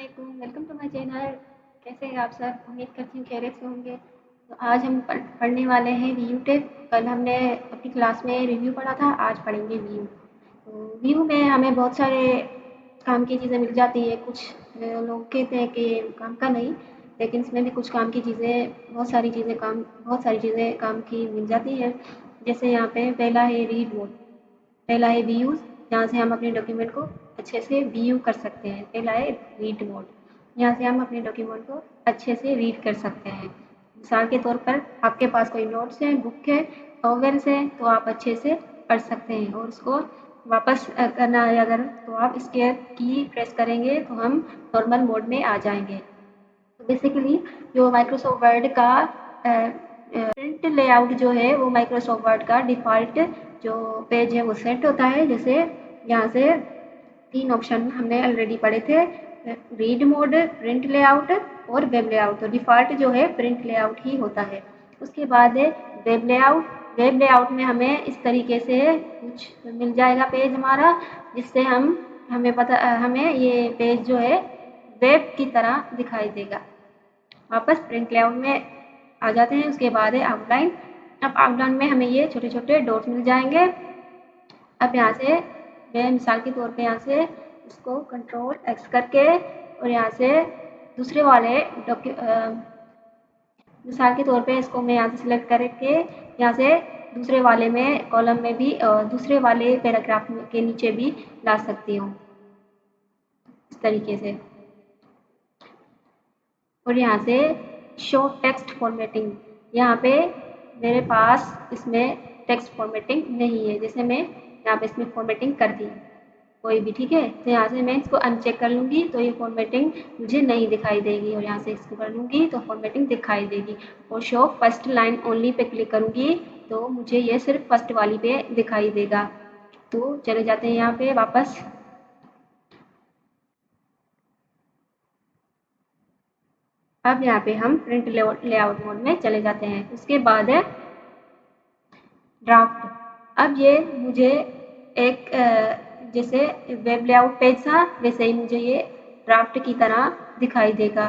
वालेकुम, welcome to my channel. कैसे हैं आप सब? उम्मीद करती हूँ खैरियत से होंगे। तो आज हम पढ़ने वाले हैं वीयू टेक। कल हमने अपनी क्लास में रिव्यू पढ़ा था, आज पढ़ेंगे वीयू। तो वीयू में हमें बहुत सारे काम की चीज़ें मिल जाती हैं। कुछ लोग कहते हैं कि काम का नहीं, लेकिन इसमें भी कुछ काम की चीज़ें, बहुत सारी चीज़ें काम की मिल जाती हैं। जैसे यहाँ पे पहला है रीड मोड, पहला है वीयूज़, जहाँ से हम अपने डॉक्यूमेंट को अच्छे से व्यू कर सकते हैं। पहला है रीड मोड, यहाँ से हम अपने डॉक्यूमेंट को अच्छे से रीड कर सकते हैं। मिसाल के तौर पर आपके पास कोई नोट्स है, बुक है, नॉवेल्स है, तो आप अच्छे से पढ़ सकते हैं। और उसको वापस करना है अगर, तो आप एस्केप की प्रेस करेंगे तो हम नॉर्मल मोड में आ जाएंगे। तो बेसिकली जो माइक्रोसॉफ्ट वर्ड का प्रिंट लेआउट जो है, वो माइक्रोसॉफ्ट वर्ड का डिफ़ॉल्ट जो पेज है वो सेट होता है। जैसे यहाँ से 3 ऑप्शन हमने ऑलरेडी पढ़े थे, रीड मोड, प्रिंट लेआउट और वेब लेआउट। तो डिफ़ॉल्ट जो है प्रिंट लेआउट ही होता है। उसके बाद है वेब लेआउट। वेब लेआउट में हमें इस तरीके से कुछ मिल जाएगा पेज हमारा, जिससे हमें ये पेज जो है वेब की तरह दिखाई देगा। वापस प्रिंट लेआउट में आ जाते हैं। उसके बाद है आउटलाइन। अब आउटलाइन में हमें ये छोटे छोटे डॉट्स मिल जाएंगे। अब यहाँ से मैं मिसाल के तौर पे यहाँ से इसको कंट्रोल एक्स करके और यहाँ से दूसरे वाले मिसाल के तौर पे इसको मैं यहाँ से सिलेक्ट करके यहाँ से दूसरे वाले में कॉलम में भी दूसरे वाले पैराग्राफ के नीचे भी ला सकती हूँ इस तरीके से। और यहाँ से शो टेक्स्ट फॉर्मेटिंग, यहाँ पे मेरे पास इसमें टेक्स्ट फॉर्मेटिंग नहीं है, जैसे मैं यहाँ पे इसमें फॉर्मेटिंग कर दी कोई भी, ठीक है। तो यहाँ से मैं इसको अनचेक कर लूँगी तो ये फॉर्मेटिंग मुझे नहीं दिखाई देगी, और यहाँ से इसको कर लूँगी तो फॉर्मेटिंग दिखाई देगी। और show first line only pay click करूँगी तो मुझे ये सिर्फ फर्स्ट वाली पे दिखाई देगा। तो चले जाते हैं यहाँ पे वापस। अब यहाँ पे हम प्रिंट लेआउट मोड में चले जाते हैं। उसके बाद है ड्राफ्ट। अब ये मुझे एक जैसे वेब लेआउट पेज था, वैसे ही मुझे ये ड्राफ्ट की तरह दिखाई देगा।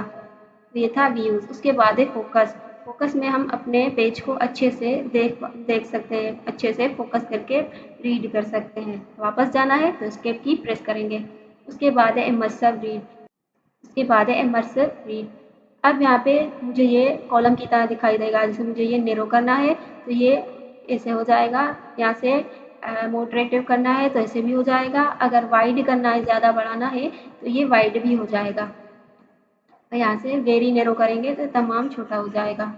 ये था व्यूज़। उसके बाद है फोकस। फोकस में हम अपने पेज को अच्छे से देख सकते हैं, अच्छे से फोकस करके रीड कर सकते हैं। वापस जाना है तो एस्केप की प्रेस करेंगे। उसके बाद है इमर्सिव रीड। उसके बाद है इमर्सिव रीड। अब यहाँ पे मुझे ये कॉलम की तरह दिखाई देगा। जैसे मुझे ये नैरो करना है तो ये ऐसे हो जाएगा। यहाँ से मॉडरेटिव करना है तो ऐसे भी हो जाएगा। अगर वाइड करना है, ज़्यादा बढ़ाना है, तो ये वाइड भी हो जाएगा। और यहाँ से वेरी नैरो करेंगे तो तमाम छोटा हो जाएगा।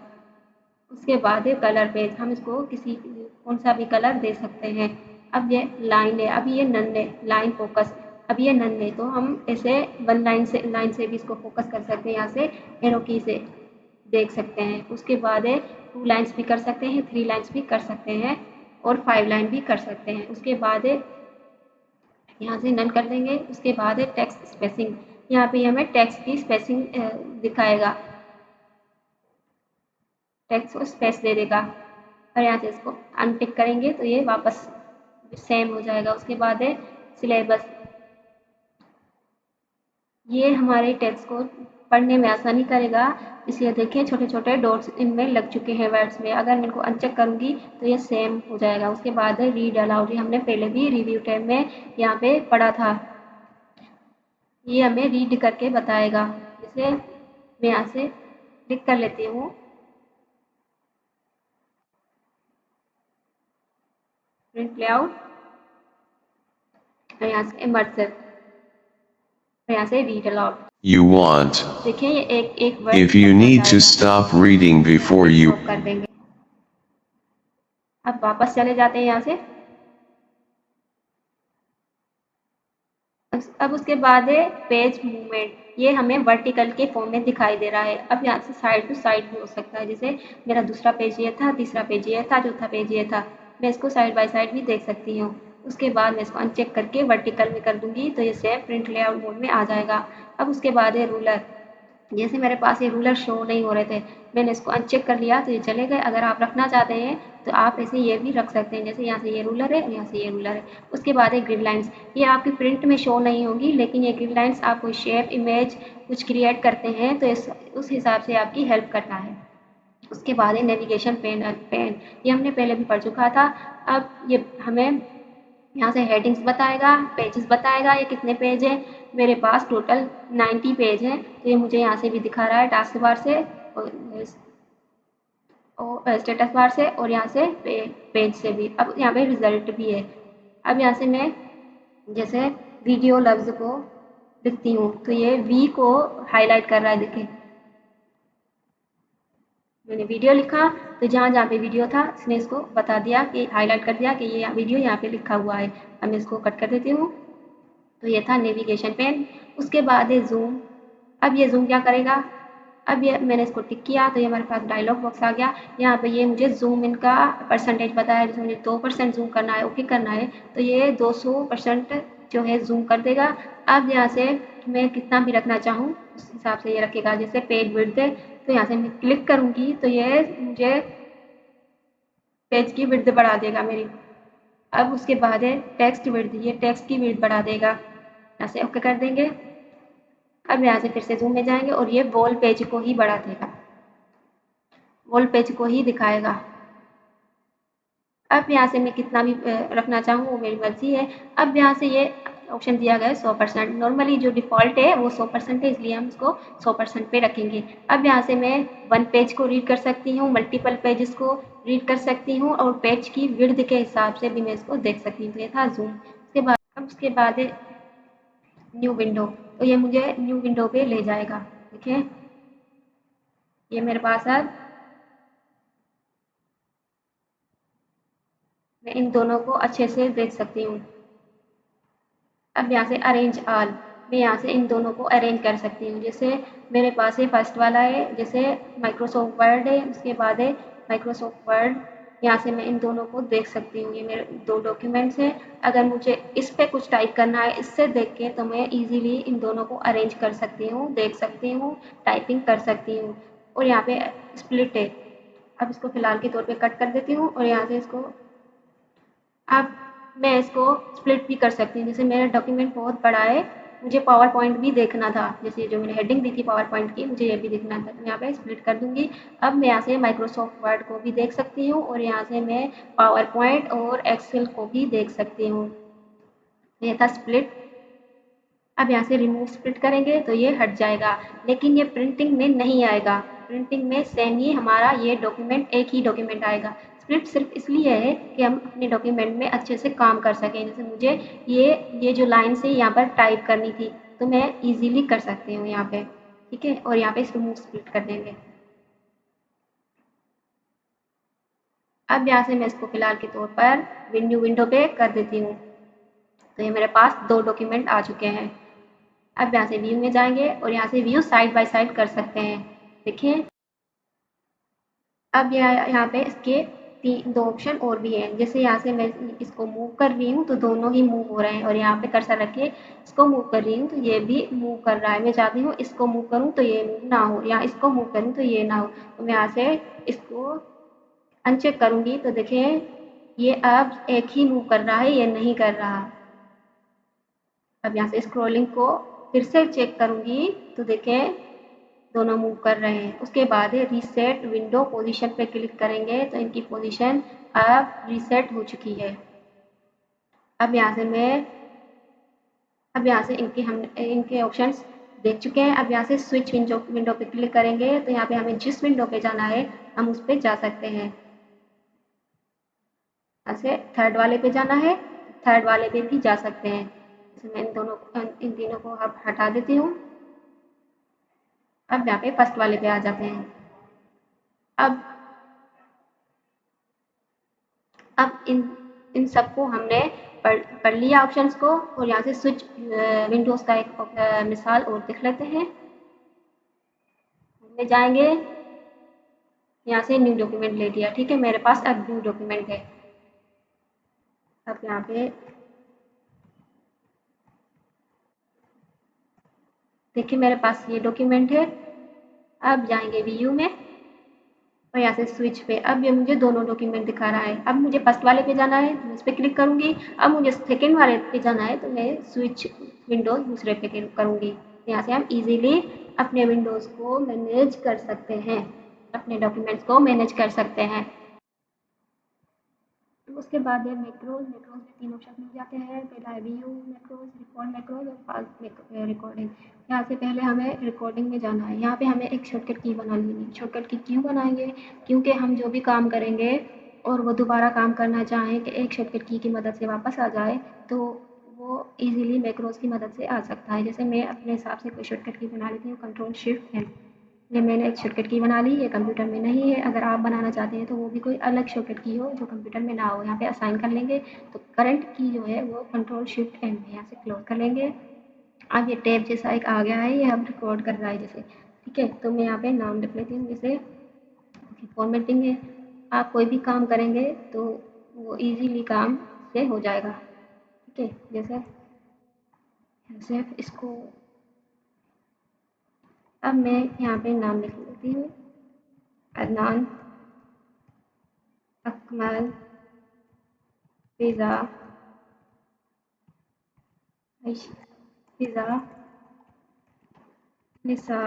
उसके बाद है कलर पेज। हम इसको किसी कौन सा भी कलर दे सकते हैं। अब ये लाइन है, अभी ये नन है, लाइन फोकस। अब ये नन है तो हम ऐसे वन लाइन से भी इसको फोकस कर सकते हैं। यहाँ से एरो की से देख सकते हैं। उसके बाद है 2 लाइन्स भी कर सकते हैं, 3 लाइन्स भी कर सकते हैं, और 5 लाइन भी कर सकते हैं। उसके बाद है यहाँ से नन कर देंगे। उसके बाद है टेक्स्ट स्पेसिंग। यहाँ पे हमें टेक्स्ट की स्पेसिंग दिखाएगा, टेक्स्ट को स्पेस दे देगा। और यहाँ से इसको अनटिक करेंगे तो ये वापस सेम हो जाएगा। उसके बाद है सिलेबस। ये हमारे टेक्स्ट को पढ़ने में आसानी करेगा, इसलिए देखिए छोटे छोटे डॉट्स इनमें लग चुके हैं वर्ड्स में। अगर मैं इनको अनचेक करूँगी तो ये सेम हो जाएगा। उसके बाद है रीड अलाउड। हमने पहले भी रिव्यू टाइम में यहाँ पे पढ़ा था। ये हमें रीड करके बताएगा। जैसे मैं यहाँ से क्लिक कर लेती हूँ, प्रिंट लेआउट, और यहाँ से इमर्सिव, और यहाँ से रीड अलाउड। You want. देखिए ये एक एक word If you need to stop reading before you. कर देंगे। अब वापस चले जाते हैं यहाँ से। अब उसके बाद है पेज मूवमेंट। ये हमें वर्टिकल के फॉर्म में दिखाई दे रहा है। अब यहाँ से साइड टू साइड भी हो सकता है। जैसे मेरा दूसरा पेज ये था, तीसरा पेज ये था, चौथा पेज ये था, मैं इसको साइड बाय साइड भी देख सकती हूँ। उसके बाद मैं इसको अनचेक करके वर्टिकल में कर दूंगी तो ये सेम प्रिंट लेआउट मोड में आ जाएगा। अब उसके बाद है रूलर। जैसे मेरे पास ये रूलर शो नहीं हो रहे थे, मैंने इसको अनचेक कर लिया तो ये चले गए। अगर आप रखना चाहते हैं तो आप ऐसे ये भी रख सकते हैं, जैसे यहाँ से ये रूलर है और यहाँ से ये रूलर है। उसके बाद है ग्रिड लाइन्स, ये आपकी प्रिंट में शो नहीं होंगी, लेकिन ये ग्रिड लाइन्स आप कोई शेप इमेज कुछ क्रिएट करते हैं तो उस हिसाब से आपकी हेल्प करता है। उसके बाद है नेविगेशन पेन, ये हमने पहले भी पढ़ चुका था। अब ये हमें यहाँ से हेडिंग्स बताएगा, पेजेस बताएगा ये कितने पेज है। मेरे पास टोटल 90 पेज हैं, तो ये मुझे यहाँ से भी दिखा रहा है टास्क बार से और स्टेटस बार से, और यहाँ से पेज से भी। अब यहाँ पे रिजल्ट भी है। अब यहाँ से मैं जैसे वीडियो लफ्ज़ को लिखती हूँ तो ये वी को हाईलाइट कर रहा है, देखिए मैंने वीडियो लिखा तो जहाँ जहाँ पे वीडियो था इसने इसको बता दिया कि हाईलाइट कर दिया कि ये वीडियो यहाँ पे लिखा हुआ है। अब मैं इसको कट कर देती हूँ। तो ये था नेविगेशन पेन। उसके बाद है ज़ूम। अब ये ज़ूम क्या करेगा, अब ये मैंने इसको टिक किया तो ये हमारे पास डायलॉग बॉक्स आ गया। यहाँ पे ये मुझे ज़ूम इन का परसेंटेज बताया, जैसे मुझे 2% ज़ूम करना है, ओके करना है तो ये 200% जो है ज़ूम कर देगा। अब यहाँ से मैं कितना भी रखना चाहूँ उस हिसाब से ये रखेगा। जैसे पेज विड्थ है तो यहाँ से मैं क्लिक करूँगी तो ये मुझे पेज की विड्थ बढ़ा देगा मेरी। अब उसके बाद है टेक्स्ट विड्थ, ये टेक्स्ट की विड्थ बढ़ा देगा। यहाँ से ओके कर देंगे। अब यहाँ से फिर से ज़ूम में जाएंगे और ये वॉल पेज को ही बढ़ा देगा, वॉल पेज को ही दिखाएगा। अब यहाँ से मैं कितना भी रखना चाहूँ वो मेरी मर्ज़ी है। अब यहाँ से ये ऑप्शन दिया गया है 100%, नॉर्मली जो डिफ़ॉल्ट है वो 100% है, इसलिए हम इसको 100% पे रखेंगे। अब यहाँ से मैं वन पेज को रीड कर सकती हूँ, मल्टीपल पेजेस को रीड कर सकती हूँ और पेज की विड्थ के हिसाब से भी मैं इसको देख सकती हूँ। तो ये था ज़ूम। उसके बाद है न्यू विंडो, तो ये मुझे न्यू विंडो पे ले जाएगा। देखिए ये मेरे पास अब मैं इन दोनों को अच्छे से देख सकती हूँ। अब यहाँ से अरेंज ऑल, मैं यहाँ से इन दोनों को अरेंज कर सकती हूँ। जैसे मेरे पास ये फर्स्ट वाला है, जैसे माइक्रोसॉफ्ट वर्ड है, उसके बाद है माइक्रोसॉफ्ट वर्ड। यहाँ से मैं इन दोनों को देख सकती हूँ, ये मेरे दो डॉक्यूमेंट्स हैं। अगर मुझे इस पे कुछ टाइप करना है इससे देख के तो मैं इजीली इन दोनों को अरेंज कर सकती हूँ, देख सकती हूँ, टाइपिंग कर सकती हूँ। और यहाँ पे स्प्लिट है, अब इसको फिलहाल के तौर पे कट कर देती हूँ और यहाँ से इसको अब मैं इसको स्प्लिट भी कर सकती हूँ। जैसे मेरा डॉक्यूमेंट बहुत बड़ा है, मुझे पावर पॉइंट भी देखना था, जैसे जो मैंने हेडिंग दी थी पावर पॉइंट की, मुझे ये भी देखना था, तो यहाँ पे स्प्लिट कर दूंगी। अब मैं यहाँ से माइक्रोसॉफ्ट वर्ड को भी देख सकती हूँ और यहाँ से मैं पावर पॉइंट और एक्सेल को भी देख सकती हूँ। ये था स्प्लिट। अब यहाँ से रिमूव स्प्लिट करेंगे तो ये हट जाएगा, लेकिन ये प्रिंटिंग में नहीं आएगा। प्रिंटिंग में सेम ही हमारा ये डॉक्यूमेंट एक ही डॉक्यूमेंट आएगा। स्प्लिट सिर्फ इसलिए है कि हम अपने डॉक्यूमेंट में अच्छे से काम कर सकें। जैसे मुझे ये जो लाइन से यहाँ पर टाइप करनी थी तो मैं इजीली कर सकती हूँ यहाँ पे, ठीक है। और यहाँ पे रिमूव स्प्लिट कर देंगे। अब यहाँ से मैं इसको फिलहाल के तौर पर विंडो पे कर देती हूँ। तो ये मेरे पास दो डॉक्यूमेंट आ चुके हैं। अब यहाँ से व्यू में जाएंगे और यहाँ से व्यू साइड बाय साइड कर सकते हैं। देखिए अब यहाँ पे इसके दो ऑप्शन और भी हैं। जैसे यहाँ से मैं इसको मूव कर रही हूँ तो दोनों ही मूव हो रहे हैं, और यहाँ पे कर्सर रख के इसको मूव कर रही हूँ तो ये भी मूव कर रहा है। मैं चाहती हूँ इसको मूव करूँ तो ये मूव ना हो, या इसको मूव करूँ तो ये ना हो। तो मैं यहाँ से इसको अनचेक करूँगी तो देखिए ये अब एक ही मूव कर रहा है, ये नहीं कर रहा। अब यहाँ से स्क्रॉलिंग को फिर से चेक करूँगी तो देखें दोनों मूव कर रहे हैं। उसके बाद है रीसेट विंडो पोजीशन पे क्लिक करेंगे तो इनकी पोजीशन अब रीसेट हो चुकी है। अब यहाँ से मैं अब यहाँ से हम इनके ऑप्शंस देख चुके हैं। अब यहाँ से स्विच विंडो पे क्लिक करेंगे तो यहाँ पे हमें जिस विंडो पे जाना है हम उस पे जा सकते हैं। ऐसे थर्ड वाले पे जाना है, थर्ड वाले पे भी जा सकते हैं। जैसे मैं इन तीनों को अब हटा देती हूँ। अब यहाँ पे फर्स्ट वाले पे आ जाते हैं। अब अब इन सबको हमने पढ़ लिया ऑप्शंस को, और यहाँ से स्विच विंडोज़ का एक मिसाल और देख लेते हैं। में जाएंगे, यहाँ से न्यू डॉक्यूमेंट ले लिया, ठीक है। मेरे पास अब न्यू डॉक्यूमेंट है। अब यहाँ पे देखिए मेरे पास ये डॉक्यूमेंट है। अब जाएंगे वीयू में और यहाँ से स्विच पे। अब ये मुझे दोनों डॉक्यूमेंट दिखा रहा है। अब मुझे फर्स्ट वाले पे जाना है, मैं इस पर क्लिक करूंगी। अब मुझे सेकेंड वाले पे जाना है, तो मैं स्विच विंडोज दूसरे पे क्लिक करूंगी। यहाँ से हम इजीली अपने विंडोज को मैनेज कर सकते हैं, अपने डॉक्यूमेंट्स को मैनेज कर सकते हैं। उसके बाद है मैक्रोज। मैक्रोज में 3 ऑप्शन मिल जाते हैं। पहला है व्यू मैक्रोज, रिकॉर्ड मैक्रोज और फास्ट रिकॉर्डिंग। यहाँ से पहले हमें रिकॉर्डिंग में जाना है। यहाँ पे हमें एक शॉर्टकट की बना लेनी है। शॉर्टकट की क्यों बनाएंगे? क्योंकि हम जो भी काम करेंगे और वो दोबारा काम करना चाहें कि एक शॉर्टकट की मदद से वापस आ जाए, तो वो इजीली मैक्रोज की मदद से आ सकता है। जैसे मैं अपने हिसाब से कोई शॉर्टकट की बना लेती हूँ, कंट्रोल शिफ्ट एन। ये मैंने एक शॉर्टकट की बना ली, ये कंप्यूटर में नहीं है। अगर आप बनाना चाहते हैं तो वो भी कोई अलग शॉर्टकट की हो जो कंप्यूटर में ना हो। यहाँ पे असाइन कर लेंगे। तो करंट की जो है वो कंट्रोल शिफ्ट एन है। यहाँ से क्लोज कर लेंगे। अब ये टैब जैसा एक आ गया है, ये अब रिकॉर्ड कर रहा है जैसे। ठीक है, तो मैं यहाँ पे नाम लिख लेती हूँ जैसे। फॉर्मेटिंग है। आप कोई भी काम करेंगे तो वो इजीली काम से हो जाएगा। ठीक है, जैसे जैसे इसको अब मैं यहाँ पे नाम लिख लेती हूँ, अदनान अकमल फिज़ा फिज़ा निसा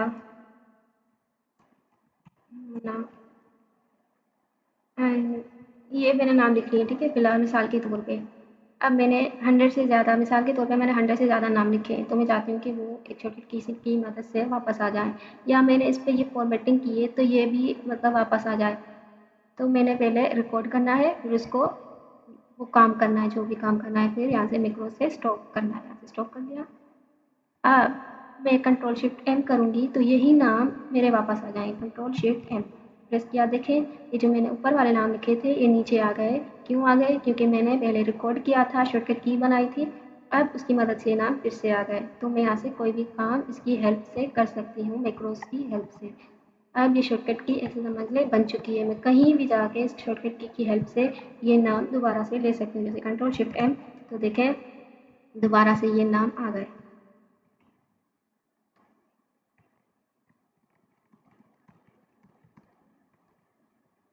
मुना एंड ये मैंने नाम लिख लिए। ठीक है, फिलहाल मिसाल के तौर पे। अब मैंने 100 से ज़्यादा, मिसाल के तौर पे मैंने 100 से ज़्यादा नाम लिखे हैं, तो मैं चाहती हूँ कि वो एक छोटी किसी की मदद से वापस आ जाएँ, या मैंने इस पे ये फॉर्मेटिंग की है तो ये भी मतलब वापस आ जाए। तो मैंने पहले रिकॉर्ड करना है, फिर उसको वो काम करना है, जो भी काम करना है, फिर यहाँ से मैक्रो से स्टॉप करना है। यहाँ से स्टॉप कर दिया। अब मैं कंट्रोल शिफ्ट एम करूँगी तो यही नाम मेरे वापस आ जाएंगे। कंट्रोल शिफ्ट एम प्रेस किया, देखें ये जो मैंने ऊपर वाले नाम लिखे थे ये नीचे आ गए। क्यों आ गए? क्योंकि मैंने पहले रिकॉर्ड किया था, शॉर्टकट की बनाई थी। अब उसकी मदद से नाम फिर से आ गए। तो मैं यहाँ से कोई भी काम इसकी हेल्प से कर सकती हूँ, मैक्रोज की हेल्प से। अब ये शॉर्टकट की ऐसे समझ लें बन चुकी है। मैं कहीं भी जाके इस शॉर्टकट की हेल्प से ये नाम दोबारा से ले सकती हूँ। जैसे कंट्रोल शिफ्ट एम, तो देखें दोबारा से ये नाम आ गए।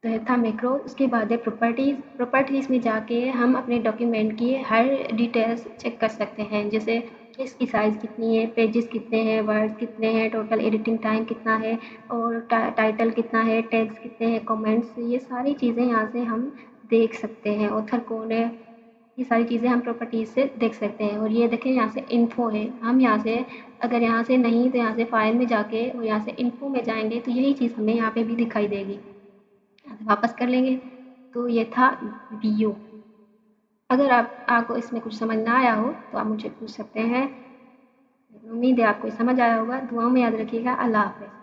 तो ये था मैक्रो। उसके बाद है प्रॉपर्टीज़। प्रॉपर्टीज़ में जाके हम अपने डॉक्यूमेंट की हर डिटेल्स चेक कर सकते हैं। जैसे इसकी साइज़ कितनी है, पेजेस कितने हैं, वर्ड्स कितने हैं, टोटल एडिटिंग टाइम कितना है, और टाइटल कितना है, टैग्स कितने हैं, कमेंट्स, ये सारी चीज़ें यहाँ से हम देख सकते हैं। ऑथर कौन है, ये सारी चीज़ें हम प्रॉपर्टीज़ से देख सकते हैं। और ये देखें यहाँ से इन्फो है। हम यहाँ से अगर यहाँ से नहीं तो यहाँ से फाइल में जाके और यहाँ से इन्फो में जाएंगे तो यही चीज़ हमें यहाँ पे भी दिखाई देगी। वापस कर लेंगे। तो ये था वीओ। अगर आपको इसमें कुछ समझ ना आया हो तो आप मुझे पूछ सकते हैं। उम्मीद है आपको समझ आया होगा। दुआओं में याद रखिएगा। अल्लाह हाफ़िज़।